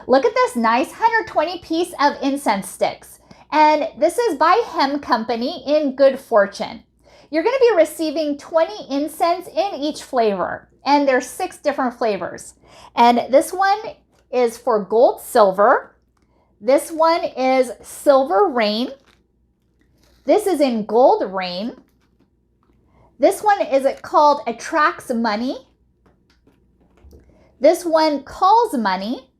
Look at this nice 120 piece of incense sticks. And this is by Hem Company in Good Fortune. You're going to be receiving 20 incense in each flavor. And there's 6 different flavors. And this one is for gold silver. This one is silver rain. This is in gold rain. This one is called attracts money. This one calls money.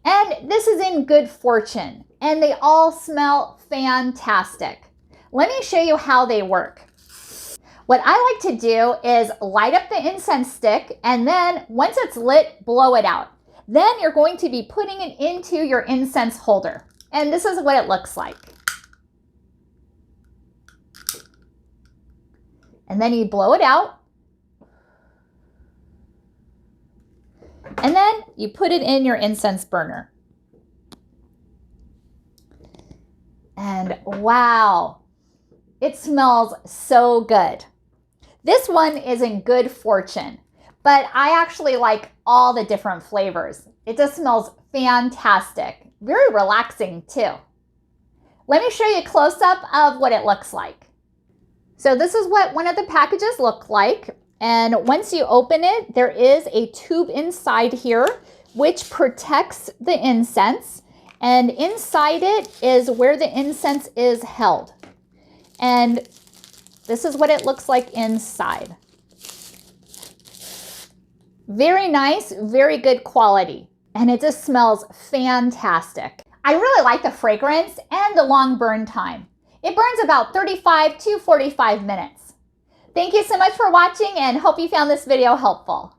And this is in good fortune. And they all smell fantastic. Let me show you how they work. What I like to do is light up the incense stick, and then once it's lit, blow it out. Then you're going to be putting it into your incense holder. And this is what it looks like. And then you blow it out. And then you put it in your incense burner. And wow, it smells so good. This one is in Good Fortune, but I actually like all the different flavors. It just smells fantastic. Very relaxing too. Let me show you a close-up of what it looks like. So this is what one of the packages look like. And once you open it, there is a tube inside here which protects the incense. And inside it is where the incense is held. And this is what it looks like inside. Very nice, very good quality. And it just smells fantastic. I really like the fragrance and the long burn time. It burns about 35 to 45 minutes. Thank you so much for watching and hope you found this video helpful.